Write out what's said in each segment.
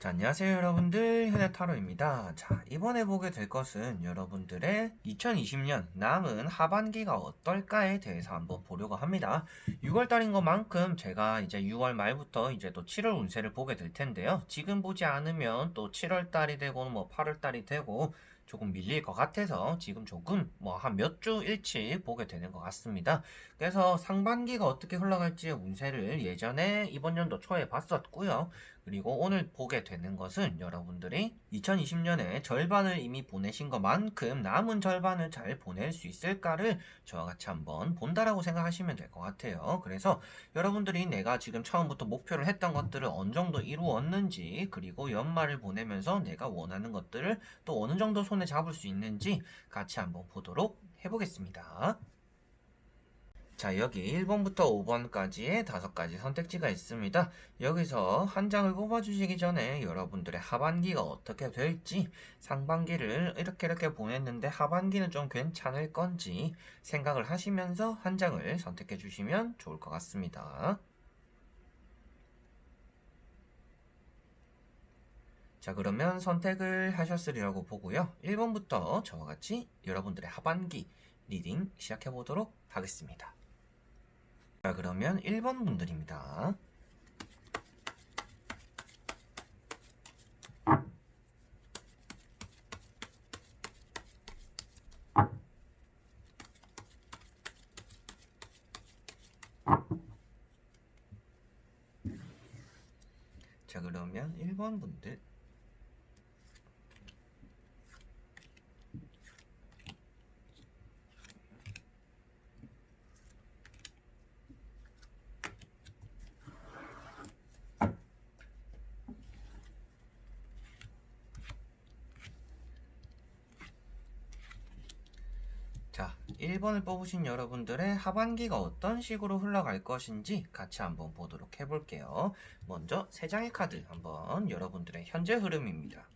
자, 안녕하세요 여러분들, 현대타로입니다. 자, 이번에 보게 될 것은 여러분들의 2020년 남은 하반기가 어떨까에 대해서 한번 보려고 합니다. 6월달인 것만큼 제가 이제 6월 말부터 이제 또 7월 운세를 보게 될 텐데요. 지금 보지 않으면 또 7월달이 되고 뭐 8월달이 되고 조금 밀릴 것 같아서 지금 조금 뭐 한 몇 주 일치 보게 되는 것 같습니다. 그래서 상반기가 어떻게 흘러갈지의 운세를 예전에 이번 연도 초에 봤었고요. 그리고 오늘 보게 되는 것은 여러분들이 2020년에 절반을 이미 보내신 것만큼 남은 절반을 잘 보낼 수 있을까를 저와 같이 한번 본다라고 생각하시면 될 것 같아요. 그래서 여러분들이 내가 지금 처음부터 목표를 했던 것들을 어느 정도 이루었는지, 그리고 연말을 보내면서 내가 원하는 것들을 또 어느 정도 손에 잡을 수 있는지 같이 한번 보도록 해보겠습니다. 자, 여기 1번부터 5번까지의 5가지 선택지가 있습니다. 여기서 한 장을 뽑아주시기 전에 여러분들의 하반기가 어떻게 될지, 상반기를 이렇게 보냈는데 하반기는 좀 괜찮을 건지 생각을 하시면서 한 장을 선택해 주시면 좋을 것 같습니다. 자, 그러면 선택을 하셨으리라고 보고요. 1번부터 저와 같이 여러분들의 하반기 리딩 시작해 보도록 하겠습니다. 자, 그러면 1번 분들입니다. 자, 그러면 1번 분들. 자, 1번을 뽑으신 여러분들의 하반기가 어떤 식으로 흘러갈 것인지 같이 한번 보도록 해볼게요. 먼저 3장의 카드 한번 여러분들의 현재 흐름입니다.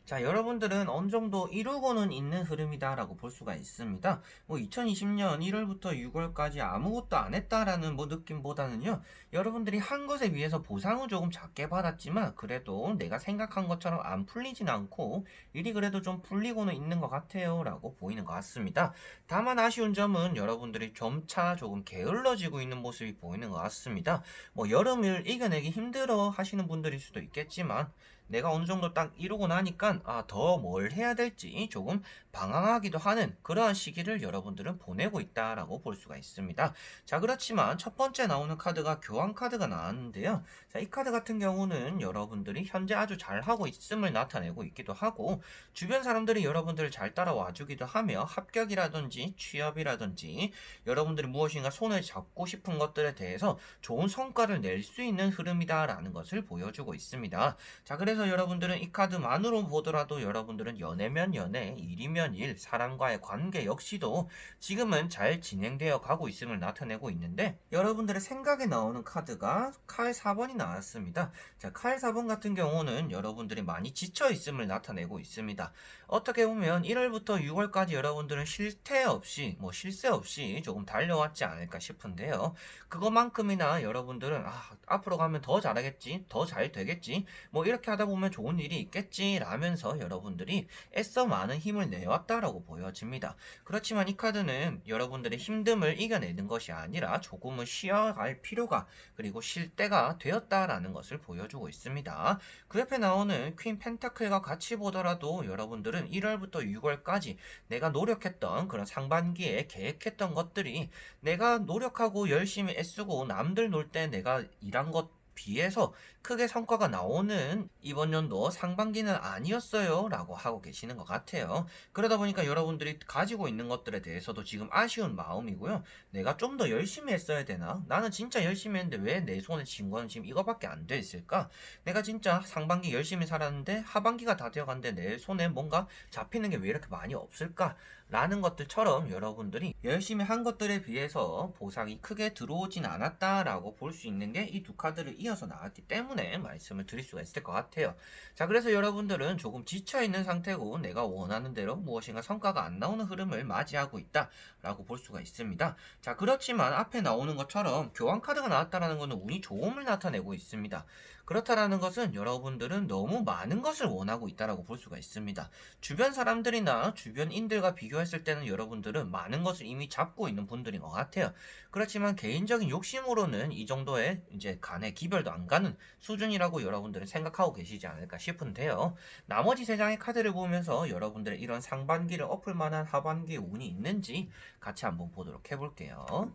자, 여러분들은 어느 정도 이루고는 있는 흐름이다라고 볼 수가 있습니다. 뭐 2020년 1월부터 6월까지 아무것도 안 했다라는 뭐 느낌보다는요, 여러분들이 한 것에 비해서 보상은 조금 작게 받았지만 그래도 내가 생각한 것처럼 안 풀리진 않고 일이 그래도 좀 풀리고는 있는 것 같아요라고 보이는 것 같습니다. 다만 아쉬운 점은 여러분들이 점차 조금 게을러지고 있는 모습이 보이는 것 같습니다. 뭐 여름을 이겨내기 힘들어 하시는 분들일 수도 있겠지만 내가 어느 정도 딱 이루고 나니까 더 뭘 해야 될지 조금 방황하기도 하는 그러한 시기를 여러분들은 보내고 있다라고 볼 수가 있습니다. 자, 그렇지만 첫 번째 나오는 카드가 교환 카드가 나왔는데요. 자, 이 카드 같은 경우는 여러분들이 현재 아주 잘하고 있음을 나타내고 있기도 하고, 주변 사람들이 여러분들을 잘 따라와 주기도 하며 합격이라든지 취업이라든지 여러분들이 무엇인가 손을 잡고 싶은 것들에 대해서 좋은 성과를 낼 수 있는 흐름이다라는 것을 보여주고 있습니다. 자, 그래서 여러분들은 이 카드만으로 보더라도 여러분들은 연애면 연애, 일이면 일, 사람과의 관계 역시도 지금은 잘 진행되어 가고 있음을 나타내고 있는데, 여러분들의 생각에 나오는 카드가 칼 4번이 나왔습니다. 자, 칼 4번 같은 경우는 여러분들이 많이 지쳐 있음을 나타내고 있습니다. 어떻게 보면 1월부터 6월까지 여러분들은 실태 없이, 뭐 실세 없이 조금 달려왔지 않을까 싶은데요. 그것만큼이나 여러분들은 앞으로 가면 더 잘하겠지, 더 잘 되겠지, 뭐 이렇게 하다 보면 좋은 일이 있겠지 라면서 여러분들이 애써 많은 힘을 내왔다라고 보여집니다. 그렇지만 이 카드는 여러분들의 힘듦을 이겨내는 것이 아니라 조금은 쉬어갈 필요가, 그리고 쉴 때가 되었다라는 것을 보여주고 있습니다. 그 옆에 나오는 퀸 펜타클과 같이 보더라도 여러분들은 1월부터 6월까지 내가 노력했던 그런 상반기에 계획했던 것들이 내가 노력하고 열심히 애쓰고 남들 놀 때 내가 일한 것 비해서 크게 성과가 나오는 이번 연도 상반기는 아니었어요 라고 하고 계시는 것 같아요. 그러다 보니까 여러분들이 가지고 있는 것들에 대해서도 지금 아쉬운 마음이고요. 내가 좀 더 열심히 했어야 되나? 나는 진짜 열심히 했는데 왜 내 손에 쥔 거는 지금 이거밖에 안 돼 있을까? 내가 진짜 상반기 열심히 살았는데 하반기가 다 되어갔는데 내 손에 뭔가 잡히는 게 왜 이렇게 많이 없을까? 라는 것들처럼 여러분들이 열심히 한 것들에 비해서 보상이 크게 들어오진 않았다라고 볼 수 있는 게 이 두 카드를 이어서 나왔기 때문에 말씀을 드릴 수가 있을 것 같아요. 자, 그래서 여러분들은 조금 지쳐있는 상태고 내가 원하는 대로 무엇인가 성과가 안 나오는 흐름을 맞이하고 있다라고 볼 수가 있습니다. 자, 그렇지만 앞에 나오는 것처럼 교환 카드가 나왔다라는 것은 운이 좋음을 나타내고 있습니다. 그렇다라는 것은 여러분들은 너무 많은 것을 원하고 있다라고 볼 수가 있습니다. 주변 사람들이나 주변인들과 비교했을 때는 여러분들은 많은 것을 이미 잡고 있는 분들인 것 같아요. 그렇지만 개인적인 욕심으로는 이 정도의 이제 간의 기별도 안 가는 수준이라고 여러분들은 생각하고 계시지 않을까 싶은데요. 나머지 세 장의 카드를 보면서 여러분들의 이런 상반기를 엎을 만한 하반기 운이 있는지 같이 한번 보도록 해볼게요.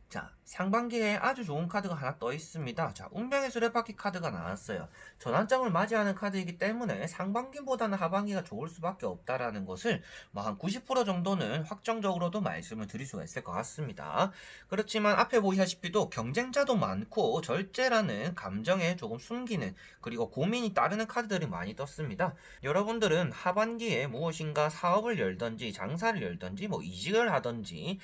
자, 상반기에 아주 좋은 카드가 하나 떠 있습니다. 자, 운명의 수레바퀴 카드가 나왔어요. 전환점을 맞이하는 카드이기 때문에 상반기보다는 하반기가 좋을 수밖에 없다라는 것을 뭐 한 90% 정도는 확정적으로도 말씀을 드릴 수가 있을 것 같습니다. 그렇지만 앞에 보시다시피도 경쟁자도 많고 절제라는 감정에 조금 숨기는 그리고 고민이 따르는 카드들이 많이 떴습니다. 여러분들은 하반기에 무엇인가 사업을 열든지 장사를 열든지 뭐 이직을 하든지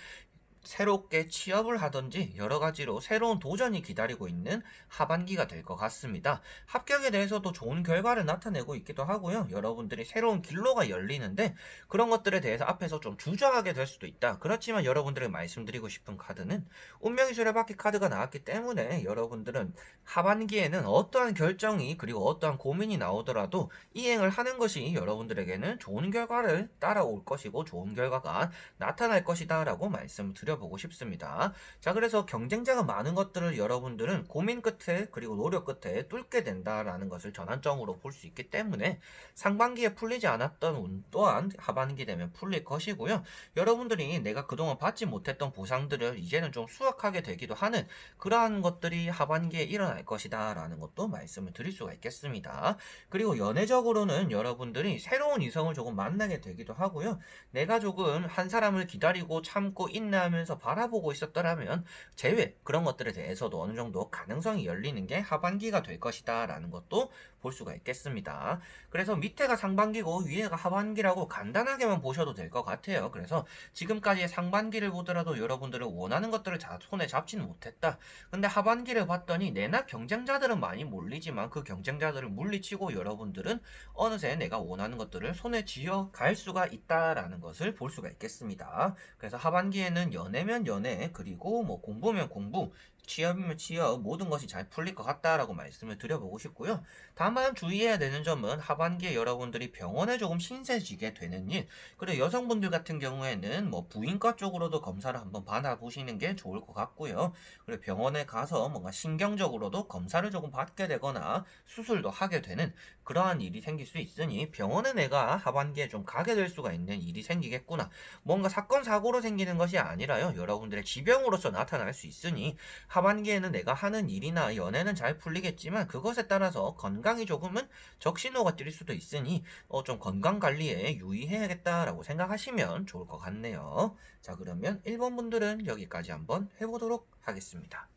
새롭게 취업을 하든지 여러 가지로 새로운 도전이 기다리고 있는 하반기가 될 것 같습니다. 합격에 대해서도 좋은 결과를 나타내고 있기도 하고요. 여러분들이 새로운 길로가 열리는데 그런 것들에 대해서 앞에서 좀 주저하게 될 수도 있다. 그렇지만 여러분들에게 말씀드리고 싶은 카드는 운명의 수레바퀴 카드가 나왔기 때문에 여러분들은 하반기에는 어떠한 결정이 그리고 어떠한 고민이 나오더라도 이행을 하는 것이 여러분들에게는 좋은 결과를 따라올 것이고 좋은 결과가 나타날 것이다 라고 말씀을 드려보고 싶습니다. 자, 그래서 경쟁자가 많은 것들을 여러분들은 고민 끝에 그리고 노력 끝에 뚫게 된다라는 것을 전환점으로 볼 수 있기 때문에 상반기에 풀리지 않았던 운 또한 하반기 되면 풀릴 것이고요. 여러분들이 내가 그동안 받지 못했던 보상들을 이제는 좀 수확하게 되기도 하는 그러한 것들이 하반기에 일어날 것이다 라는 것도 말씀을 드릴 수가 있겠습니다. 그리고 연애적으로는 여러분들이 새로운 이성을 조금 만나게 되기도 하고요. 내가 조금 한 사람을 기다리고 참고 인내하면서 바라보고 있었더라면 제외 그런 것들에 대해서도 어느 정도 가능성이 열리는 게 하반기가 될 것이다 라는 것도 볼 수가 있겠습니다. 그래서 밑에가 상반기고 위에가 하반기라고 간단하게만 보셔도 될 것 같아요. 그래서 지금까지의 상반기를 보더라도 여러분들은 원하는 것들을 손에 잡지는 못했다. 근데 하반기를 봤더니 내나 경쟁자들은 많이 몰리지만 그 경쟁자들을 물리치고 여러분들은 어느새 내가 원하는 것들을 손에 쥐어 갈 수가 있다라는 것을 볼 수가 있겠습니다. 그래서 하반기에는 연애면 연애 그리고 뭐 공부면 공부 취업이면 취업 모든 것이 잘 풀릴 것 같다라고 말씀을 드려보고 싶고요. 다만 주의해야 되는 점은 하반기에 여러분들이 병원에 조금 신세지게 되는 일 그리고 여성분들 같은 경우에는 뭐 부인과 쪽으로도 검사를 한번 받아보시는 게 좋을 것 같고요. 그리고 병원에 가서 뭔가 신경적으로도 검사를 조금 받게 되거나 수술도 하게 되는 그러한 일이 생길 수 있으니 병원에 내가 하반기에 좀 가게 될 수가 있는 일이 생기겠구나. 뭔가 사건 사고로 생기는 것이 아니라요. 여러분들의 지병으로서 나타날 수 있으니 하반기에는 내가 하는 일이나 연애는 잘 풀리겠지만 그것에 따라서 건강이 조금은 적신호가 뜰 수도 있으니 좀 건강 관리에 유의해야겠다라고 생각하시면 좋을 것 같네요. 자, 그러면 1번 분들은 여기까지 한번 해보도록 하겠습니다.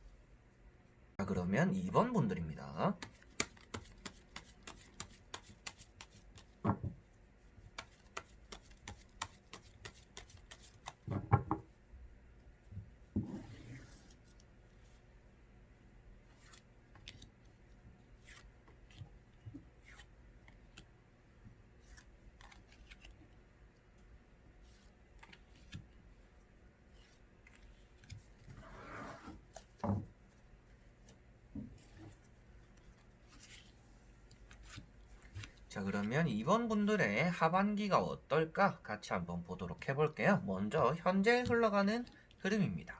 자, 그러면 2번 분들입니다. 자, 그러면 이번 분들의 하반기가 어떨까 같이 한번 보도록 해볼게요. 먼저 현재 흘러가는 흐름입니다.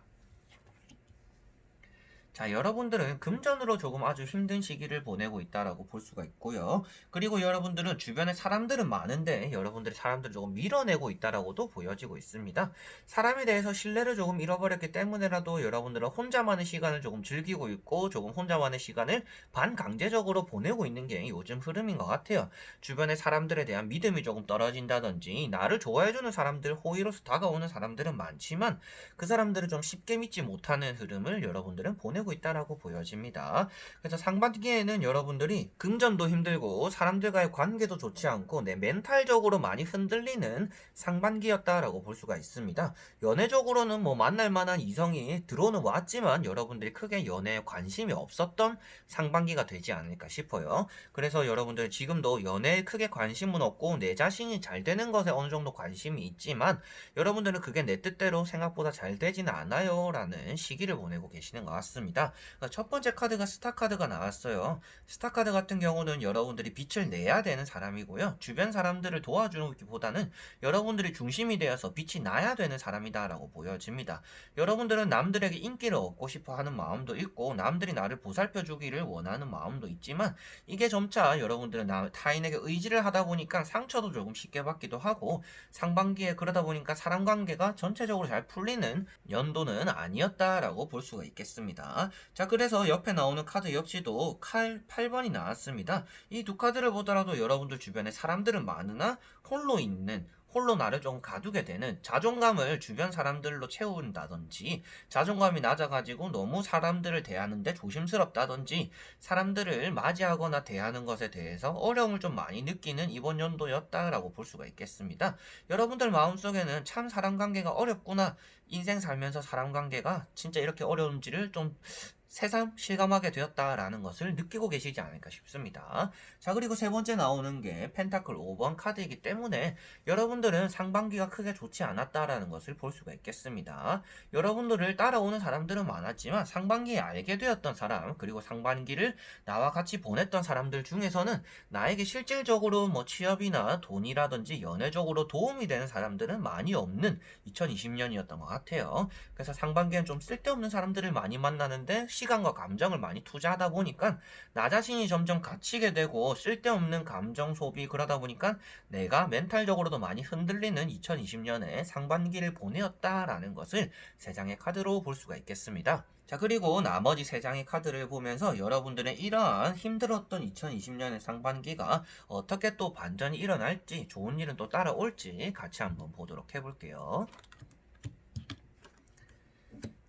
자, 여러분들은 금전으로 조금 아주 힘든 시기를 보내고 있다라고 볼 수가 있고요. 그리고 여러분들은 주변에 사람들은 많은데 여러분들이 사람들을 조금 밀어내고 있다라고도 보여지고 있습니다. 사람에 대해서 신뢰를 조금 잃어버렸기 때문에라도 여러분들은 혼자만의 시간을 조금 즐기고 있고 조금 혼자만의 시간을 반강제적으로 보내고 있는 게 요즘 흐름인 것 같아요. 주변의 사람들에 대한 믿음이 조금 떨어진다든지 나를 좋아해주는 사람들, 호의로서 다가오는 사람들은 많지만 그 사람들을 좀 쉽게 믿지 못하는 흐름을 여러분들은 보내고 있다라고 보여집니다. 그래서 상반기에는 여러분들이 금전도 힘들고 사람들과의 관계도 좋지 않고 내 멘탈적으로 많이 흔들리는 상반기였다라고 볼 수가 있습니다. 연애적으로는 뭐 만날 만한 이성이 들어오는 왔지만 여러분들이 크게 연애에 관심이 없었던 상반기가 되지 않을까 싶어요. 그래서 여러분들 지금도 연애에 크게 관심은 없고 내 자신이 잘 되는 것에 어느 정도 관심이 있지만 여러분들은 그게 내 뜻대로 생각보다 잘 되지는 않아요 라는 시기를 보내고 계시는 것 같습니다. 있습니다. 그러니까 첫 번째 카드가 스타 카드가 나왔어요. 스타 카드 같은 경우는 여러분들이 빛을 내야 되는 사람이고요. 주변 사람들을 도와주기보다는 여러분들이 중심이 되어서 빛이 나야 되는 사람이다라고 보여집니다. 여러분들은 남들에게 인기를 얻고 싶어 하는 마음도 있고 남들이 나를 보살펴 주기를 원하는 마음도 있지만 이게 점차 여러분들은 타인에게 의지를 하다 보니까 상처도 조금 쉽게 받기도 하고 상반기에 그러다 보니까 사람 관계가 전체적으로 잘 풀리는 연도는 아니었다라고 볼 수가 있겠습니다. 자, 그래서 옆에 나오는 카드 역시도 칼 8번이 나왔습니다. 이 두 카드를 보더라도 여러분들 주변에 사람들은 많으나 홀로 나를 좀 가두게 되는 자존감을 주변 사람들로 채운다든지 자존감이 낮아가지고 너무 사람들을 대하는데 조심스럽다든지 사람들을 맞이하거나 대하는 것에 대해서 어려움을 좀 많이 느끼는 이번 연도였다라고 볼 수가 있겠습니다. 여러분들 마음속에는 참 사람관계가 어렵구나, 인생 살면서 사람관계가 진짜 이렇게 어려운지를 좀 새삼 실감하게 되었다라는 것을 느끼고 계시지 않을까 싶습니다. 자, 그리고 세 번째 나오는 게 펜타클 5번 카드이기 때문에 여러분들은 상반기가 크게 좋지 않았다라는 것을 볼 수가 있겠습니다. 여러분들을 따라오는 사람들은 많았지만 상반기에 알게 되었던 사람, 그리고 상반기를 나와 같이 보냈던 사람들 중에서는 나에게 실질적으로 취업이나 돈이라든지 연애적으로 도움이 되는 사람들은 많이 없는 2020년이었던 것 같아요. 그래서 상반기엔 좀 쓸데없는 사람들을 많이 만나는데 시간과 감정을 많이 투자하다 보니까 나 자신이 점점 갇히게 되고 쓸데없는 감정 소비, 그러다 보니까 내가 멘탈적으로도 많이 흔들리는 2020년의 상반기를 보내었다라는 것을 세 장의 카드로 볼 수가 있겠습니다. 자, 그리고 나머지 세 장의 카드를 보면서 여러분들의 이러한 힘들었던 2020년의 상반기가 어떻게 또 반전이 일어날지, 좋은 일은 또 따라올지 같이 한번 보도록 해볼게요.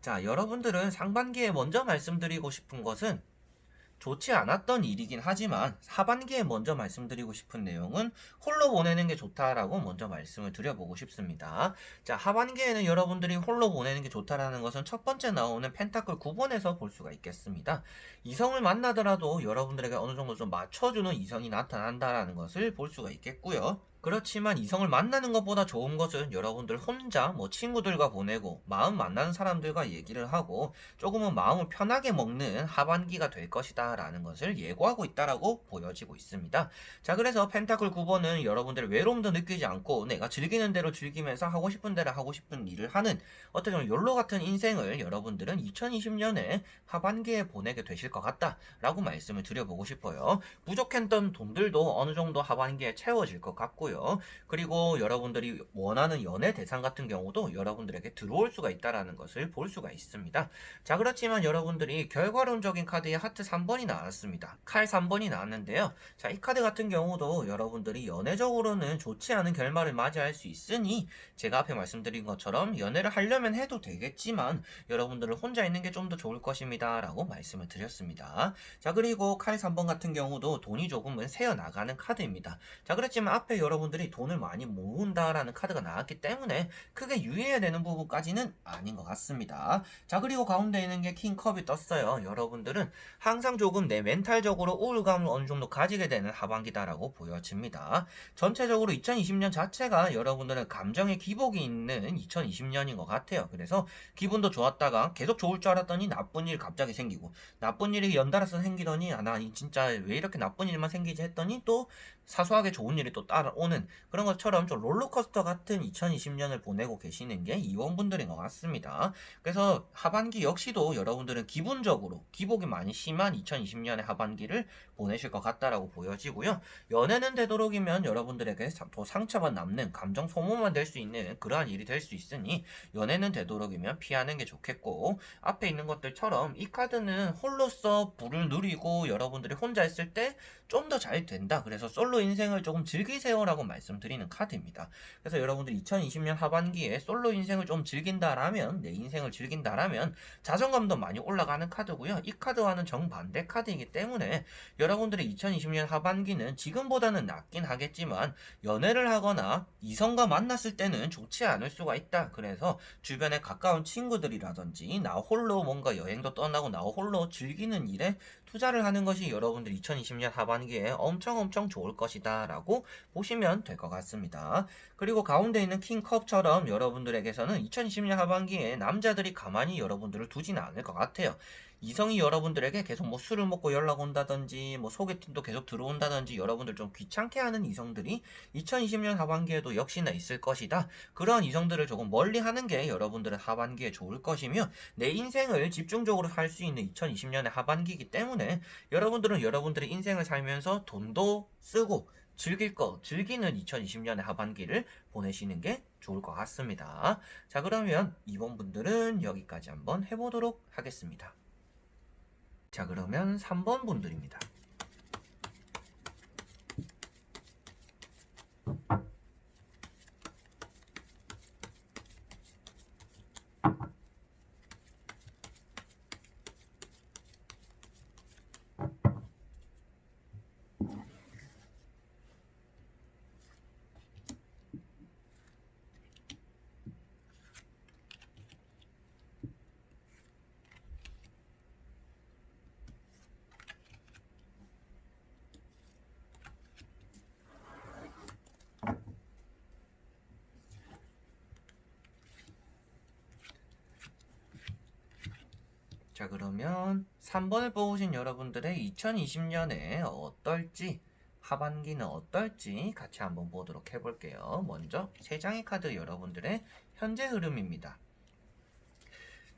자, 여러분들은 상반기에 먼저 말씀드리고 싶은 것은 좋지 않았던 일이긴 하지만 하반기에 먼저 말씀드리고 싶은 내용은 홀로 보내는 게 좋다라고 먼저 말씀을 드려보고 싶습니다. 자, 하반기에는 여러분들이 홀로 보내는 게 좋다라는 것은 첫 번째 나오는 펜타클 9번에서 볼 수가 있겠습니다. 이성을 만나더라도 여러분들에게 어느 정도 좀 맞춰주는 이성이 나타난다라는 것을 볼 수가 있겠고요. 그렇지만 이성을 만나는 것보다 좋은 것은 여러분들 혼자 친구들과 보내고 마음 만나는 사람들과 얘기를 하고 조금은 마음을 편하게 먹는 하반기가 될 것이다 라는 것을 예고하고 있다라고 보여지고 있습니다. 자, 그래서 펜타클 9번은 여러분들의 외로움도 느끼지 않고 내가 즐기는 대로 즐기면서 하고 싶은 대로 하고 싶은 일을 하는 어떻게 보면 욜로 같은 인생을 여러분들은 2020년에 하반기에 보내게 되실 것 같다 라고 말씀을 드려보고 싶어요. 부족했던 돈들도 어느 정도 하반기에 채워질 것 같고요. 그리고 여러분들이 원하는 연애 대상 같은 경우도 여러분들에게 들어올 수가 있다라는 것을 볼 수가 있습니다. 자, 그렇지만 여러분들이 결과론적인 카드에 하트 3번이 나왔습니다. 칼 3번이 나왔는데요. 자, 이 카드 같은 경우도 여러분들이 연애적으로는 좋지 않은 결말을 맞이할 수 있으니 제가 앞에 말씀드린 것처럼 연애를 하려면 해도 되겠지만 여러분들은 혼자 있는 게 좀 더 좋을 것입니다 라고 말씀을 드렸습니다. 자, 그리고 칼 3번 같은 경우도 돈이 조금은 새어나가는 카드입니다. 자, 그렇지만 앞에 여러분들이 돈을 많이 모은다라는 카드가 나왔기 때문에 크게 유의해야 되는 부분까지는 아닌 것 같습니다. 자, 그리고 가운데 있는 게 킹컵이 떴어요. 여러분들은 항상 조금 내 멘탈적으로 우울감을 어느 정도 가지게 되는 하반기다라고 보여집니다. 전체적으로 2020년 자체가 여러분들은 감정의 기복이 있는 2020년인 것 같아요. 그래서 기분도 좋았다가 계속 좋을 줄 알았더니 나쁜 일 갑자기 생기고 나쁜 일이 연달아서 생기더니 나 진짜 왜 이렇게 나쁜 일만 생기지 했더니 또 사소하게 좋은 일이 또 따라오는 그런 것처럼 좀 롤러코스터 같은 2020년을 보내고 계시는 게 이원분들인 것 같습니다. 그래서 하반기 역시도 여러분들은 기분적으로 기복이 많이 심한 2020년의 하반기를 보내실 것 같다라고 보여지고요. 연애는 되도록이면 여러분들에게 더 상처만 남는 감정 소모만 될 수 있는 그러한 일이 될 수 있으니 연애는 되도록이면 피하는 게 좋겠고, 앞에 있는 것들처럼 이 카드는 홀로서 불을 누리고 여러분들이 혼자 있을 때 좀 더 잘 된다, 그래서 솔로 인생을 조금 즐기세요라고 말씀드리는 카드입니다. 그래서 여러분들 2020년 하반기에 솔로 인생을 좀 즐긴다라면, 내 인생을 즐긴다라면 자존감도 많이 올라가는 카드고요. 이 카드와는 정반대 카드이기 때문에 여러분들의 2020년 하반기는 지금보다는 낫긴 하겠지만 연애를 하거나 이성과 만났을 때는 좋지 않을 수가 있다. 그래서 주변에 가까운 친구들이라든지 나 홀로 뭔가 여행도 떠나고 나 홀로 즐기는 일에 투자를 하는 것이 여러분들 2020년 하반기에 엄청 좋을 것이다 라고 보시면 될 것 같습니다. 그리고 가운데 있는 킹컵처럼 여러분들에게서는 2020년 하반기에 남자들이 가만히 여러분들을 두지는 않을 것 같아요. 이성이 여러분들에게 계속 뭐 술을 먹고 연락 온다든지 뭐 소개팅도 계속 들어온다든지 여러분들 좀 귀찮게 하는 이성들이 2020년 하반기에도 역시나 있을 것이다. 그런 이성들을 조금 멀리 하는 게 여러분들은 하반기에 좋을 것이며 내 인생을 집중적으로 살 수 있는 2020년의 하반기이기 때문에 여러분들은 여러분들의 인생을 살면서 돈도 쓰고 즐기는 2020년의 하반기를 보내시는 게 좋을 것 같습니다. 자, 그러면 이번 분들은 여기까지 한번 해보도록 하겠습니다. 자, 그러면 3번 분들입니다. 자, 그러면 3번을 뽑으신 여러분들의 2020년에 어떨지, 하반기는 어떨지 같이 한번 보도록 해볼게요. 먼저 3장의 카드 여러분들의 현재 흐름입니다.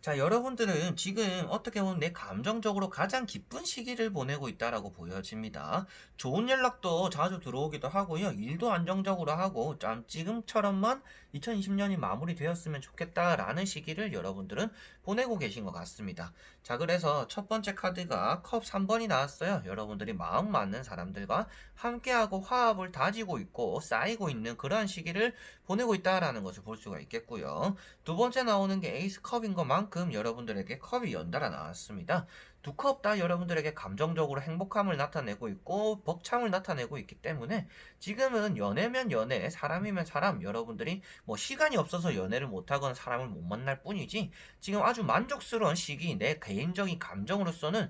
자, 여러분들은 지금 어떻게 보면 내 감정적으로 가장 기쁜 시기를 보내고 있다라고 보여집니다. 좋은 연락도 자주 들어오기도 하고요. 일도 안정적으로 하고 지금처럼만 2020년이 마무리되었으면 좋겠다라는 시기를 여러분들은 보내고 계신 것 같습니다. 자, 그래서 첫 번째 카드가 컵 3번이 나왔어요. 여러분들이 마음 맞는 사람들과 함께하고 화합을 다지고 있고 쌓이고 있는 그러한 시기를 보내고 있다라는 것을 볼 수가 있겠고요. 두 번째 나오는 게 에이스 컵인 것만큼 여러분들에게 컵이 연달아 나왔습니다. 두 컵 다 여러분들에게 감정적으로 행복함을 나타내고 있고 벅참을 나타내고 있기 때문에 지금은 연애면 연애, 사람이면 사람, 여러분들이 뭐 시간이 없어서 연애를 못하거나 사람을 못 만날 뿐이지 지금 아주 만족스러운 시기, 내 개인적인 감정으로서는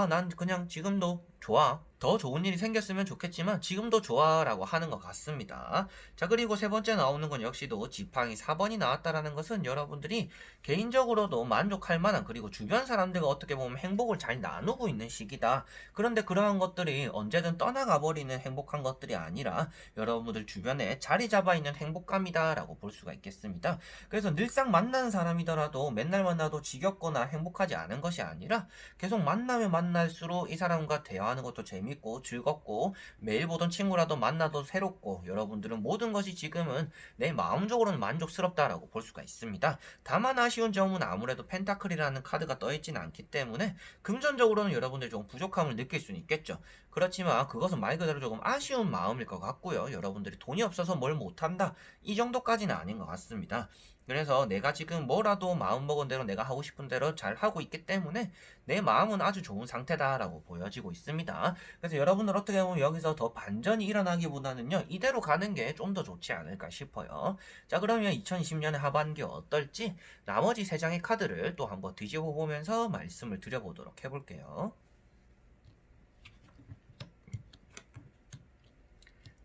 난 그냥 지금도 좋아. 더 좋은 일이 생겼으면 좋겠지만 지금도 좋아라고 하는 것 같습니다. 자, 그리고 세 번째 나오는 건 역시도 지팡이 4번이 나왔다라는 것은 여러분들이 개인적으로도 만족할 만한, 그리고 주변 사람들과 어떻게 보면 행복을 잘 나누고 있는 시기다. 그런데 그러한 것들이 언제든 떠나가 버리는 행복한 것들이 아니라 여러분들 주변에 자리 잡아 있는 행복감이다 라고 볼 수가 있겠습니다. 그래서 늘상 만나는 사람이더라도 맨날 만나도 지겹거나 행복하지 않은 것이 아니라 계속 만나면 만날수록 이 사람과 대화하는 것도 재밌고 즐겁고 매일 보던 친구라도 만나도 새롭고 여러분들은 모든 것이 지금은 내 마음적으로는 만족스럽다라고 볼 수가 있습니다. 다만 아쉬운 점은 아무래도 펜타클이라는 카드가 떠있지는 않기 때문에 금전적으로는 여러분들이 조금 부족함을 느낄 수는 있겠죠. 그렇지만 그것은 말 그대로 조금 아쉬운 마음일 것 같고요. 여러분들이 돈이 없어서 뭘 못한다, 이 정도까지는 아닌 것 같습니다. 그래서 내가 지금 뭐라도 마음먹은 대로 내가 하고 싶은 대로 잘 하고 있기 때문에 내 마음은 아주 좋은 상태다라고 보여지고 있습니다. 그래서 여러분들 어떻게 보면 여기서 더 반전이 일어나기보다는요, 이대로 가는 게 좀 더 좋지 않을까 싶어요. 자, 그러면 2020년의 하반기 어떨지 나머지 3장의 카드를 또 한번 뒤집어 보면서 말씀을 드려보도록 해볼게요.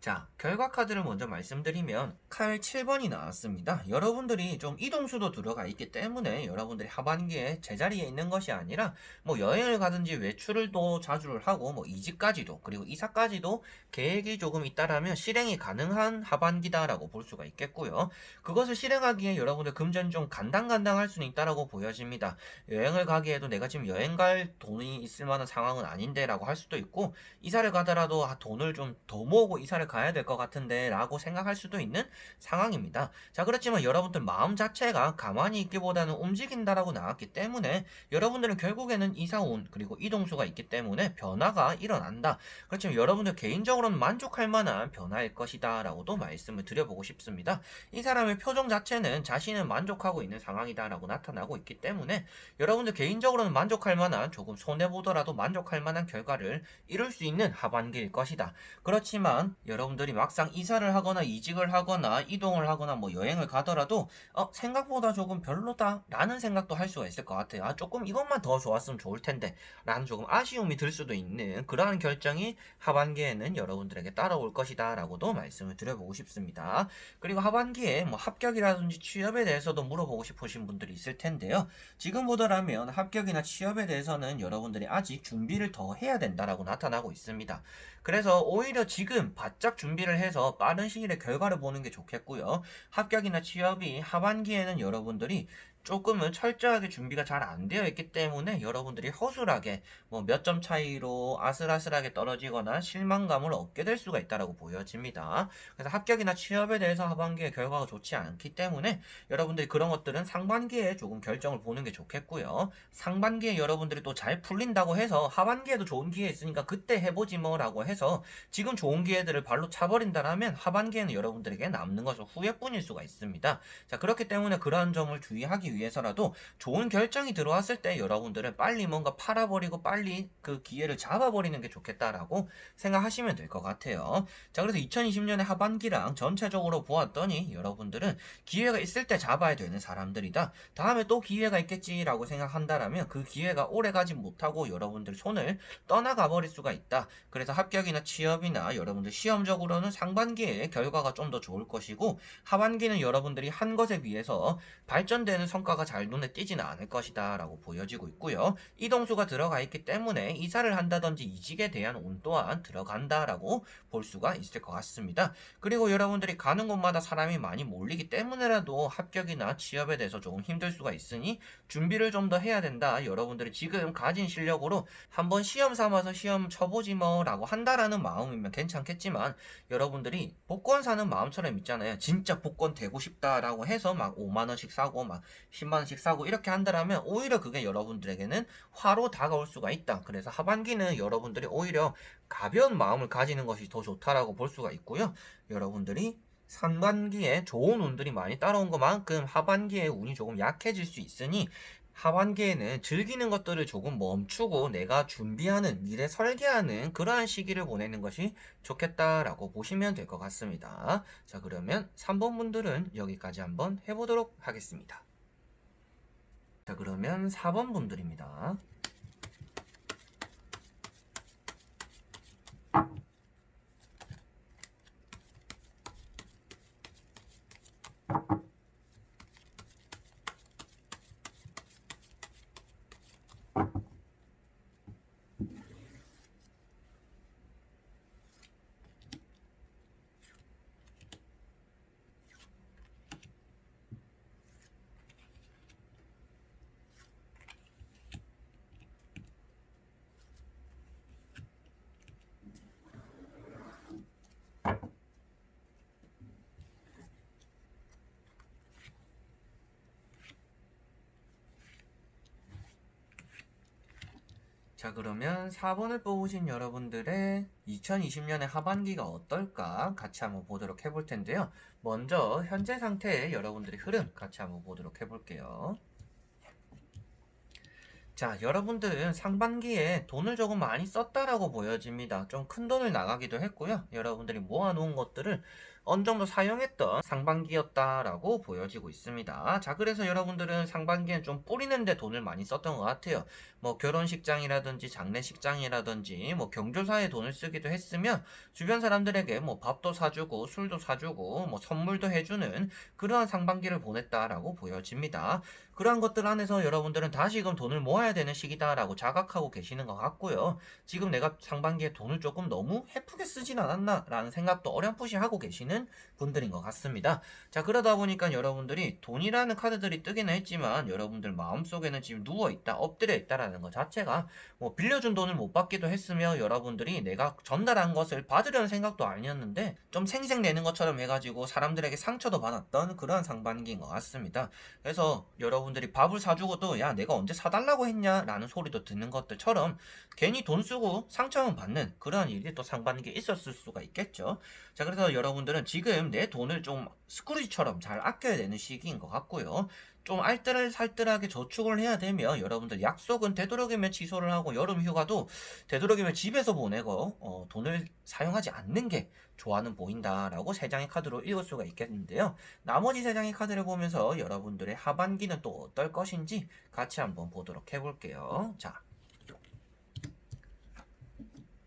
자, 결과 카드를 먼저 말씀드리면 칼 7번이 나왔습니다. 여러분들이 좀 이동수도 들어가 있기 때문에 여러분들이 하반기에 제자리에 있는 것이 아니라 뭐 여행을 가든지 외출을 또 자주 하고 뭐 이직까지도, 그리고 이사까지도 계획이 조금 있다라면 실행이 가능한 하반기다라고 볼 수가 있겠고요. 그것을 실행하기에 여러분들 금전 좀 간당간당할 수는 있다라고 보여집니다. 여행을 가기에도 내가 지금 여행 갈 돈이 있을 만한 상황은 아닌데 라고 할 수도 있고, 이사를 가더라도 돈을 좀 더 모으고 이사를 가야 될 것 같은데 라고 생각할 수도 있는 상황입니다. 자, 그렇지만 여러분들 마음 자체가 가만히 있기보다는 움직인다라고 나왔기 때문에 여러분들은 결국에는 이사온, 그리고 이동수가 있기 때문에 변화가 일어난다. 그렇지만 여러분들 개인적으로는 만족할 만한 변화일 것이다 라고도 말씀을 드려보고 싶습니다. 이 사람의 표정 자체는 자신은 만족하고 있는 상황이다 라고 나타나고 있기 때문에 여러분들 개인적으로는 만족할 만한, 조금 손해보더라도 만족할 만한 결과를 이룰 수 있는 하반기일 것이다. 그렇지만 여러분 여러분들이 막상 이사를 하거나 이직을 하거나 이동을 하거나 뭐 여행을 가더라도 생각보다 조금 별로다 라는 생각도 할 수가 있을 것 같아요. 조금 이것만 더 좋았으면 좋을 텐데 라는 조금 아쉬움이 들 수도 있는 그러한 결정이 하반기에는 여러분들에게 따라올 것이다 라고도 말씀을 드려보고 싶습니다. 그리고 하반기에 뭐 합격이라든지 취업에 대해서도 물어보고 싶으신 분들이 있을 텐데요. 지금보다라면 합격이나 취업에 대해서는 여러분들이 아직 준비를 더 해야 된다라고 나타나고 있습니다. 그래서 오히려 지금 바짝 준비를 해서 빠른 시일에 결과를 보는 게 좋겠고요. 합격이나 취업이 하반기에는 여러분들이 조금은 철저하게 준비가 잘 안 되어 있기 때문에 여러분들이 허술하게 뭐 몇 점 차이로 아슬아슬하게 떨어지거나 실망감을 얻게 될 수가 있다라고 보여집니다. 그래서 합격이나 취업에 대해서 하반기에 결과가 좋지 않기 때문에 여러분들이 그런 것들은 상반기에 조금 결정을 보는 게 좋겠고요. 상반기에 여러분들이 또 잘 풀린다고 해서 하반기에도 좋은 기회 있으니까 그때 해보지 뭐라고 해서 지금 좋은 기회들을 발로 차버린다라면 하반기에는 여러분들에게 남는 것은 후회뿐일 수가 있습니다. 자, 그렇기 때문에 그러한 점을 주의하기 위해서라도 좋은 결정이 들어왔을 때 여러분들은 빨리 뭔가 팔아버리고 빨리 그 기회를 잡아버리는 게 좋겠다라고 생각하시면 될 것 같아요. 자, 그래서 2020년의 하반기랑 전체적으로 보았더니 여러분들은 기회가 있을 때 잡아야 되는 사람들이다. 다음에 또 기회가 있겠지라고 생각한다라면 그 기회가 오래가지 못하고 여러분들 손을 떠나가 버릴 수가 있다. 그래서 합격이나 취업이나 여러분들 시험적으로는 상반기에 결과가 좀 더 좋을 것이고 하반기는 여러분들이 한 것에 비해서 발전되는 성과가 잘 눈에 띄지는 않을 것이다 라고 보여지고 있고요. 이동수가 들어가 있기 때문에 이사를 한다든지 이직에 대한 운 또한 들어간다 라고 볼 수가 있을 것 같습니다. 그리고 여러분들이 가는 곳마다 사람이 많이 몰리기 때문에라도 합격이나 취업에 대해서 조금 힘들 수가 있으니 준비를 좀 더 해야 된다. 여러분들이 지금 가진 실력으로 한번 시험 삼아서 시험 쳐보지 뭐 라고 한다라는 마음이면 괜찮겠지만 여러분들이 복권 사는 마음처럼 있잖아요. 진짜 복권 되고 싶다라고 해서 막 5만원씩 사고 막 10만원씩 사고 이렇게 한다라면 오히려 그게 여러분들에게는 화로 다가올 수가 있다. 그래서 하반기는 여러분들이 오히려 가벼운 마음을 가지는 것이 더 좋다라고 볼 수가 있고요. 여러분들이 상반기에 좋은 운들이 많이 따라온 것만큼 하반기에 운이 조금 약해질 수 있으니 하반기에는 즐기는 것들을 조금 멈추고 내가 준비하는 미래 설계하는 그러한 시기를 보내는 것이 좋겠다라고 보시면 될 것 같습니다. 자, 그러면 3번 분들은 여기까지 한번 해보도록 하겠습니다. 자, 그러면 4번 분들입니다. 자, 그러면 4번을 뽑으신 여러분들의 2020년의 하반기가 어떨까 같이 한번 보도록 해볼 텐데요. 먼저 현재 상태의 여러분들의 흐름 같이 한번 보도록 해볼게요. 자, 여러분들은 상반기에 돈을 조금 많이 썼다라고 보여집니다. 좀 큰 돈을 나가기도 했고요. 여러분들이 모아놓은 것들을 어느 정도 사용했던 상반기였다라고 보여지고 있습니다. 자, 그래서 여러분들은 상반기엔 좀 뿌리는데 돈을 많이 썼던 것 같아요. 뭐 결혼식장이라든지 장례식장이라든지 뭐 경조사에 돈을 쓰기도 했으면 주변 사람들에게 뭐 밥도 사주고 술도 사주고 뭐 선물도 해주는 그러한 상반기를 보냈다라고 보여집니다. 그러한 것들 안에서 여러분들은 다시금 돈을 모아야 되는 시기다라고 자각하고 계시는 것 같고요. 지금 내가 상반기에 돈을 조금 너무 헤프게 쓰진 않았나 라는 생각도 어렴풋이 하고 계시는 분들인 것 같습니다. 자, 그러다 보니까 여러분들이 돈이라는 카드들이 뜨기는 했지만 여러분들 마음속에는 지금 누워있다, 엎드려 있다라는 것 자체가 뭐 빌려준 돈을 못 받기도 했으며 여러분들이 내가 전달한 것을 받으려는 생각도 아니었는데 좀 생색내는 것처럼 해가지고 사람들에게 상처도 받았던 그러한 상반기인 것 같습니다. 그래서 여러분들이 밥을 사주고도 야 내가 언제 사달라고 했냐 라는 소리도 듣는 것들처럼 괜히 돈 쓰고 상처만 받는 그러한 일이 또 상반기에 있었을 수가 있겠죠. 자, 그래서 여러분들은 여러분들은 지금 내 돈을 좀 스크루지처럼 잘 아껴야 되는 시기인 것 같고요. 좀 알뜰살뜰하게 저축을 해야 되면 여러분들 약속은 되도록이면 취소를 하고 여름 휴가도 되도록이면 집에서 보내고 돈을 사용하지 않는 게 좋아는 보인다라고 세 장의 카드로 읽을 수가 있겠는데요. 나머지 세 장의 카드를 보면서 여러분들의 하반기는 또 어떨 것인지 같이 한번 보도록 해볼게요. 자,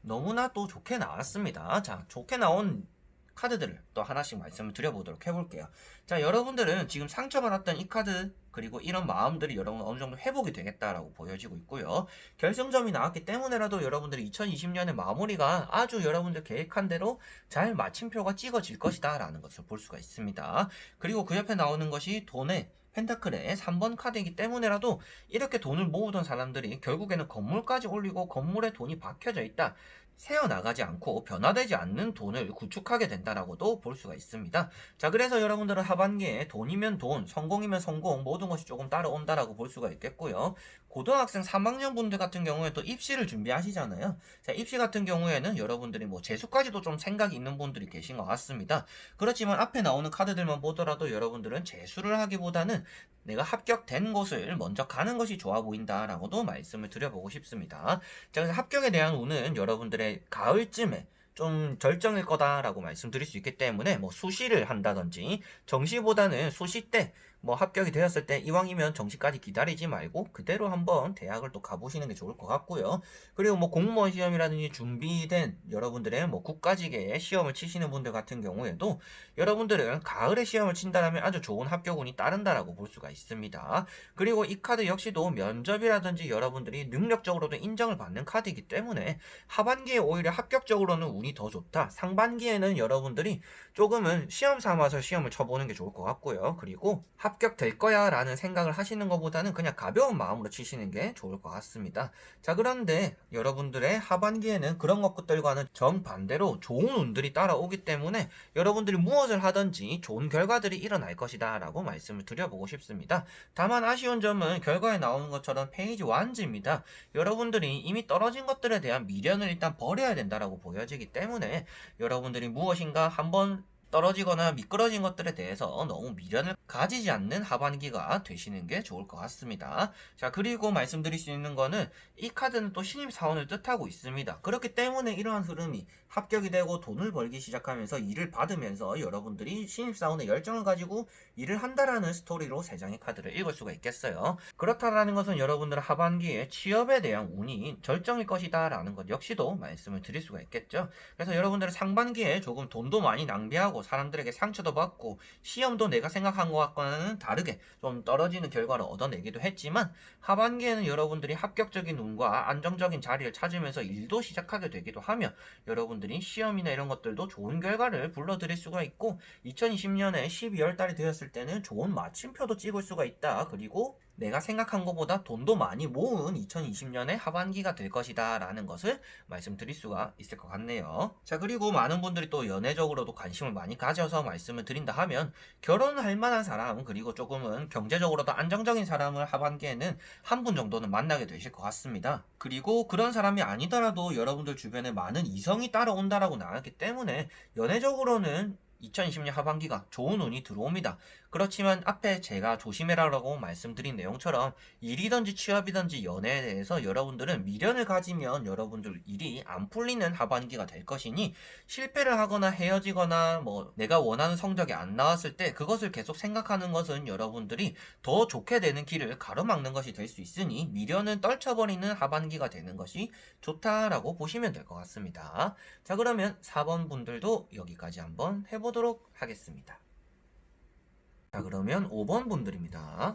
너무나 또 좋게 나왔습니다. 자, 좋게 나온 카드들을 또 하나씩 말씀을 드려보도록 해볼게요. 자, 여러분들은 지금 상처받았던 이 카드 그리고 이런 마음들이 여러분 어느 정도 회복이 되겠다라고 보여지고 있고요. 결승점이 나왔기 때문에라도 여러분들이 2020년의 마무리가 아주 여러분들 계획한 대로 잘 마침표가 찍어질 것이다 라는 것을 볼 수가 있습니다. 그리고 그 옆에 나오는 것이 돈의 펜타클의 3번 카드이기 때문에라도 이렇게 돈을 모으던 사람들이 결국에는 건물까지 올리고 건물에 돈이 박혀져 있다. 새어나가지 않고 변화되지 않는 돈을 구축하게 된다라고도 볼 수가 있습니다. 자, 그래서 여러분들은 하반기에 돈이면 돈, 성공이면 성공 모든 것이 조금 따라온다라고 볼 수가 있겠고요. 고등학생 3학년 분들 같은 경우에 또 입시를 준비하시잖아요. 자, 입시 같은 경우에는 여러분들이 뭐 재수까지도 좀 생각이 있는 분들이 계신 것 같습니다. 그렇지만 앞에 나오는 카드들만 보더라도 여러분들은 재수를 하기보다는 내가 합격된 곳을 먼저 가는 것이 좋아 보인다라고도 말씀을 드려보고 싶습니다. 자, 그래서 합격에 대한 운은 여러분들의 가을쯤에 좀 절정일 거다라고 말씀드릴 수 있기 때문에 뭐 수시를 한다든지 정시보다는 수시 때 뭐 합격이 되었을 때 이왕이면 정시까지 기다리지 말고 그대로 한번 대학을 또 가보시는 게 좋을 것 같고요. 그리고 뭐 공무원 시험이라든지 준비된 여러분들의 뭐 국가직의 시험을 치시는 분들 같은 경우에도 여러분들은 가을에 시험을 친다면 아주 좋은 합격운이 따른다라고 볼 수가 있습니다. 그리고 이 카드 역시도 면접이라든지 여러분들이 능력적으로도 인정을 받는 카드이기 때문에 하반기에 오히려 합격적으로는 운이 더 좋다. 상반기에는 여러분들이 조금은 시험 삼아서 시험을 쳐보는 게 좋을 것 같고요. 그리고 합격될 거야 라는 생각을 하시는 것보다는 그냥 가벼운 마음으로 치시는 게 좋을 것 같습니다. 자, 그런데 여러분들의 하반기에는 그런 것들과는 정반대로 좋은 운들이 따라오기 때문에 여러분들이 무엇을 하든지 좋은 결과들이 일어날 것이다 라고 말씀을 드려보고 싶습니다. 다만 아쉬운 점은 결과에 나오는 것처럼 페이지 완즈입니다. 여러분들이 이미 떨어진 것들에 대한 미련을 일단 버려야 된다라고 보여지기 때문에 여러분들이 무엇인가 한번 떨어지거나 미끄러진 것들에 대해서 너무 미련을 가지지 않는 하반기가 되시는 게 좋을 것 같습니다. 자, 그리고 말씀드릴 수 있는 거는 이 카드는 또 신입사원을 뜻하고 있습니다. 그렇기 때문에 이러한 흐름이 합격이 되고 돈을 벌기 시작하면서 일을 받으면서 여러분들이 신입사원의 열정을 가지고 일을 한다라는 스토리로 세 장의 카드를 읽을 수가 있겠어요. 그렇다라는 것은 여러분들 하반기에 취업에 대한 운이 절정일 것이다 라는 것 역시도 말씀을 드릴 수가 있겠죠. 그래서 여러분들은 상반기에 조금 돈도 많이 낭비하고 사람들에게 상처도 받고 시험도 내가 생각한 것과는 다르게 좀 떨어지는 결과를 얻어내기도 했지만 하반기에는 여러분들이 합격적인 운과 안정적인 자리를 찾으면서 일도 시작하게 되기도 하며 여러분들이 시험이나 이런 것들도 좋은 결과를 불러들일 수가 있고 2020년에 12월 달이 되었을 때는 좋은 마침표도 찍을 수가 있다. 그리고 내가 생각한 것보다 돈도 많이 모은 2020년의 하반기가 될 것이다 라는 것을 말씀드릴 수가 있을 것 같네요. 자, 그리고 많은 분들이 또 연애적으로도 관심을 많이 가져서 말씀을 드린다 하면 결혼할 만한 사람 그리고 조금은 경제적으로도 안정적인 사람을 하반기에는 한 분 정도는 만나게 되실 것 같습니다. 그리고 그런 사람이 아니더라도 여러분들 주변에 많은 이성이 따라온다라고 나왔기 때문에 연애적으로는 2020년 하반기가 좋은 운이 들어옵니다. 그렇지만 앞에 제가 조심해라라고 말씀드린 내용처럼 일이든지 취업이든지 연애에 대해서 여러분들은 미련을 가지면 여러분들 일이 안 풀리는 하반기가 될 것이니 실패를 하거나 헤어지거나 뭐 내가 원하는 성적이 안 나왔을 때 그것을 계속 생각하는 것은 여러분들이 더 좋게 되는 길을 가로막는 것이 될 수 있으니 미련은 떨쳐버리는 하반기가 되는 것이 좋다라고 보시면 될 것 같습니다. 자, 그러면 4번 분들도 여기까지 한번 해보도록 하겠습니다. 자, 그러면 5번 분들입니다.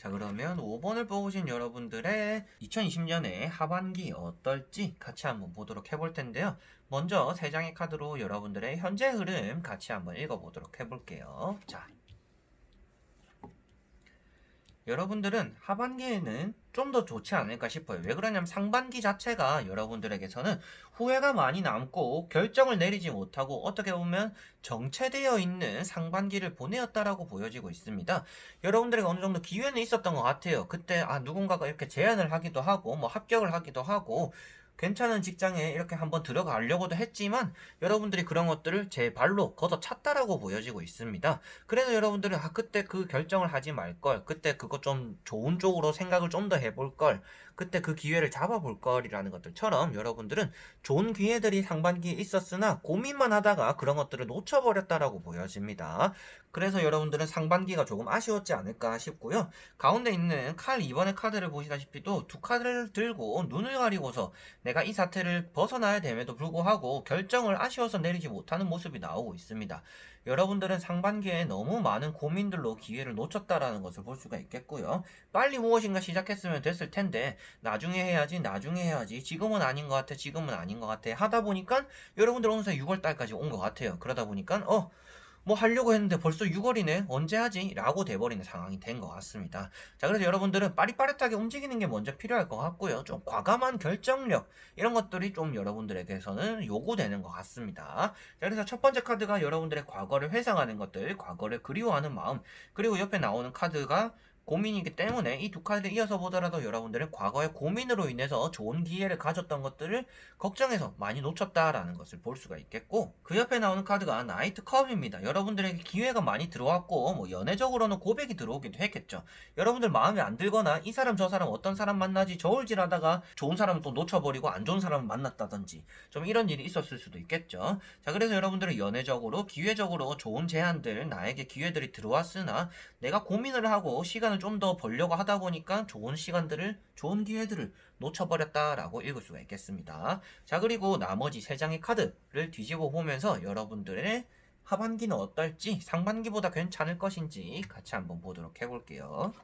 자, 그러면 5번을 뽑으신 여러분들의 2020년의 하반기 어떨지 같이 한번 보도록 해볼 텐데요. 먼저 3장의 카드로 여러분들의 현재 흐름 같이 한번 읽어보도록 해볼게요. 자, 여러분들은 하반기에는 좀 더 좋지 않을까 싶어요. 왜 그러냐면 상반기 자체가 여러분들에게서는 후회가 많이 남고 결정을 내리지 못하고 어떻게 보면 정체되어 있는 상반기를 보내었다라고 보여지고 있습니다. 여러분들에게 어느 정도 기회는 있었던 것 같아요. 그때 누군가가 이렇게 제안을 하기도 하고 뭐 합격을 하기도 하고 괜찮은 직장에 이렇게 한번 들어가려고도 했지만 여러분들이 그런 것들을 제 발로 걷어찼다라고 보여지고 있습니다. 그래서 여러분들은 그때 그 결정을 하지 말걸, 그때 그거 좀 좋은 쪽으로 생각을 좀 더 해볼걸, 그때 그 기회를 잡아볼걸이라는 것들처럼 여러분들은 좋은 기회들이 상반기에 있었으나 고민만 하다가 그런 것들을 놓쳐버렸다라고 보여집니다. 그래서 여러분들은 상반기가 조금 아쉬웠지 않을까 싶고요. 가운데 있는 칼 2번의 카드를 보시다시피 또 두 카드를 들고 눈을 가리고서 내가 이 사태를 벗어나야 됨에도 불구하고 결정을 아쉬워서 내리지 못하는 모습이 나오고 있습니다. 여러분들은 상반기에 너무 많은 고민들로 기회를 놓쳤다라는 것을 볼 수가 있겠고요. 빨리 무엇인가 시작했으면 됐을 텐데 나중에 해야지 지금은 아닌 것 같아 하다 보니까 여러분들 어느새 6월달까지 온 것 같아요. 그러다 보니까 뭐 하려고 했는데 벌써 6월이네 언제 하지? 라고 돼버리는 상황이 된 것 같습니다. 자, 그래서 여러분들은 빠릿빠릿하게 움직이는 게 먼저 필요할 것 같고요. 좀 과감한 결정력 이런 것들이 좀 여러분들에게서는 요구되는 것 같습니다. 자, 그래서 첫 번째 카드가 여러분들의 과거를 회상하는 것들, 과거를 그리워하는 마음, 그리고 옆에 나오는 카드가 고민이기 때문에 이 두 카드를 이어서 보더라도 여러분들은 과거의 고민으로 인해서 좋은 기회를 가졌던 것들을 걱정해서 많이 놓쳤다라는 것을 볼 수가 있겠고, 그 옆에 나오는 카드가 나이트 컵입니다. 여러분들에게 기회가 많이 들어왔고 뭐 연애적으로는 고백이 들어오기도 했겠죠. 여러분들 마음에 안 들거나 이 사람 저 사람 어떤 사람 만나지 저울질하다가 좋은 사람을 또 놓쳐버리고 안 좋은 사람을 만났다든지 좀 이런 일이 있었을 수도 있겠죠. 자, 그래서 여러분들은 연애적으로 기회적으로 좋은 제안들, 나에게 기회들이 들어왔으나 내가 고민을 하고 시간을 좀 더 벌려고 하다 보니까 좋은 시간들을, 좋은 기회들을 놓쳐버렸다라고 읽을 수가 있겠습니다. 자, 그리고 나머지 3장의 카드를 뒤집어 보면서 여러분들의 하반기는 어떨지, 상반기보다 괜찮을 것인지 같이 한번 보도록 해볼게요.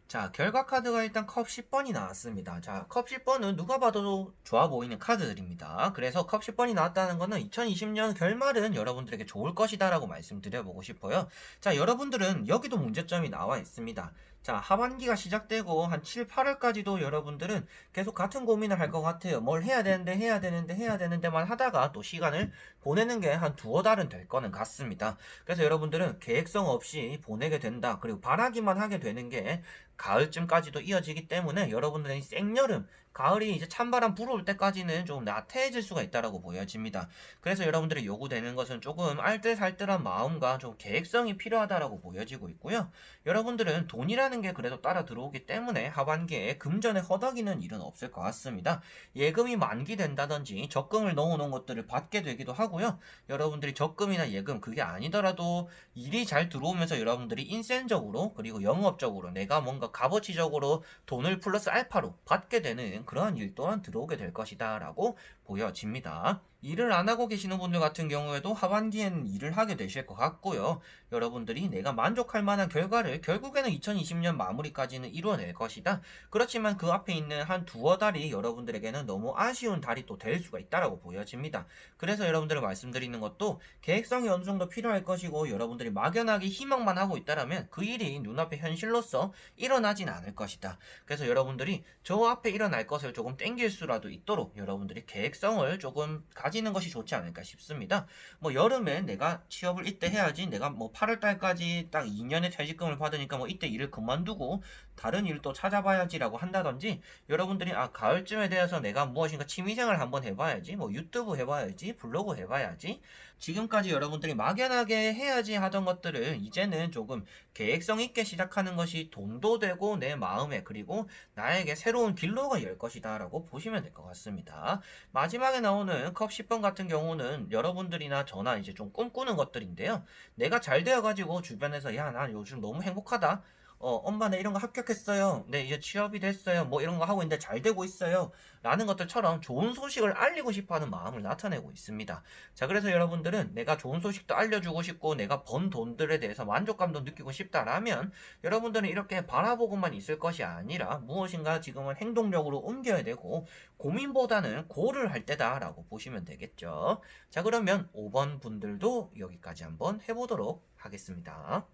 자, 결과 카드가 일단 컵 10번이 나왔습니다. 자, 컵 10번은 누가 봐도 좋아 보이는 카드들입니다. 그래서 컵 10번이 나왔다는 거는 2020년 결말은 여러분들에게 좋을 것이다 라고 말씀드려보고 싶어요. 자, 여러분들은 여기도 문제점이 나와 있습니다. 자, 하반기가 시작되고 한 7, 8월까지도 여러분들은 계속 같은 고민을 할 것 같아요. 뭘 해야 되는데만 하다가 또 시간을 보내는 게 한 두어 달은 될 거는 같습니다. 그래서 여러분들은 계획성 없이 보내게 된다. 그리고 바라기만 하게 되는 게 가을쯤까지도 이어지기 때문에 여러분들의 생여름, 가을이 이제 찬바람 불어올 때까지는 좀 나태해질 수가 있다라고 보여집니다. 그래서 여러분들이 요구되는 것은 조금 알뜰살뜰한 마음과 좀 계획성이 필요하다라고 보여지고 있고요. 여러분들은 돈이라는 게 그래도 따라 들어오기 때문에 하반기에 금전에 허덕이는 일은 없을 것 같습니다. 예금이 만기된다든지 적금을 넣어놓은 것들을 받게 되기도 하고요. 여러분들이 적금이나 예금 그게 아니더라도 일이 잘 들어오면서 여러분들이 인센적으로 그리고 영업적으로 내가 뭔가 값어치적으로 돈을 플러스 알파로 받게 되는 그러한 일 또한 들어오게 될 것이다 라고 보여집니다. 일을 안 하고 계시는 분들 같은 경우에도 하반기에는 일을 하게 되실 것 같고요. 여러분들이 내가 만족할 만한 결과를 결국에는 2020년 마무리까지는 이루어낼 것이다. 그렇지만 그 앞에 있는 한 두어 달이 여러분들에게는 너무 아쉬운 달이 또 될 수가 있다라고 보여집니다. 그래서 여러분들을 말씀드리는 것도 계획성이 어느 정도 필요할 것이고 여러분들이 막연하게 희망만 하고 있다라면 그 일이 눈앞에 현실로서 일어나진 않을 것이다. 그래서 여러분들이 저 앞에 일어날 것을 조금 땡길 수라도 있도록 여러분들이 계획성을 조금 가지는 것이 좋지 않을까 싶습니다. 뭐 여름에 내가 취업을 이때 해야지, 내가 뭐 8월 달까지 딱 2년의 퇴직금을 받으니까 뭐 이때 일을 그만두고 다른 일을 또 찾아봐야지라고 한다든지, 여러분들이 가을쯤에 대해서 내가 무엇인가 취미생활 한번 해봐야지, 뭐 유튜브 해봐야지, 블로그 해봐야지, 지금까지 여러분들이 막연하게 해야지 하던 것들을 이제는 조금 계획성 있게 시작하는 것이 돈도 되고 내 마음에 그리고 나에게 새로운 길로가 열 것이다 라고 보시면 될 것 같습니다. 마지막에 나오는 컵 10번 같은 경우는 여러분들이나 저나 이제 좀 꿈꾸는 것들인데요. 내가 잘 되어가지고 주변에서 야, 난 요즘 너무 행복하다, 엄마 네 이런 거 합격했어요. 네 이제 취업이 됐어요. 뭐 이런 거 하고 있는데 잘 되고 있어요. 라는 것들처럼 좋은 소식을 알리고 싶어하는 마음을 나타내고 있습니다. 자, 그래서 여러분들은 내가 좋은 소식도 알려주고 싶고 내가 번 돈들에 대해서 만족감도 느끼고 싶다라면 여러분들은 이렇게 바라보고만 있을 것이 아니라 무엇인가 지금은 행동력으로 옮겨야 되고 고민보다는 고를 할 때다라고 보시면 되겠죠. 자, 그러면 5번 분들도 여기까지 한번 해보도록 하겠습니다.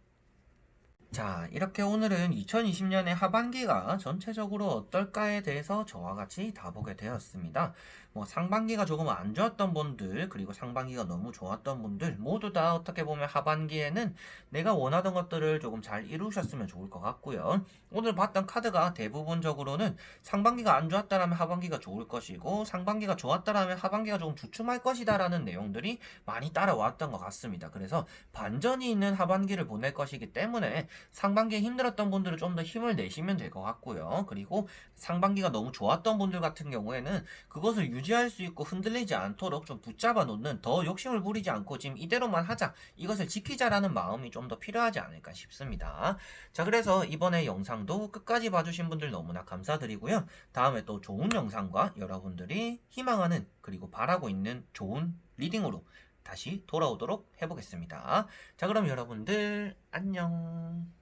자, 이렇게 오늘은 2020년의 하반기가 전체적으로 어떨까에 대해서 저와 같이 다 보게 되었습니다. 뭐 상반기가 조금 안 좋았던 분들, 그리고 상반기가 너무 좋았던 분들 모두 다 어떻게 보면 하반기에는 내가 원하던 것들을 조금 잘 이루셨으면 좋을 것 같고요. 오늘 봤던 카드가 대부분적으로는 상반기가 안 좋았다라면 하반기가 좋을 것이고 상반기가 좋았다라면 하반기가 조금 주춤할 것이다라는 내용들이 많이 따라왔던 것 같습니다. 그래서 반전이 있는 하반기를 보낼 것이기 때문에 상반기에 힘들었던 분들은 좀 더 힘을 내시면 될 것 같고요. 그리고 상반기가 너무 좋았던 분들 같은 경우에는 그것을 유지할 수 있고 흔들리지 않도록 좀 붙잡아 놓는, 더 욕심을 부리지 않고 지금 이대로만 하자, 이것을 지키자라는 마음이 좀 더 필요하지 않을까 싶습니다. 자, 그래서 이번에 영상도 끝까지 봐주신 분들 너무나 감사드리고요. 다음에 또 좋은 영상과 여러분들이 희망하는 그리고 바라고 있는 좋은 리딩으로 다시 돌아오도록 해보겠습니다. 자, 그럼 여러분들 안녕.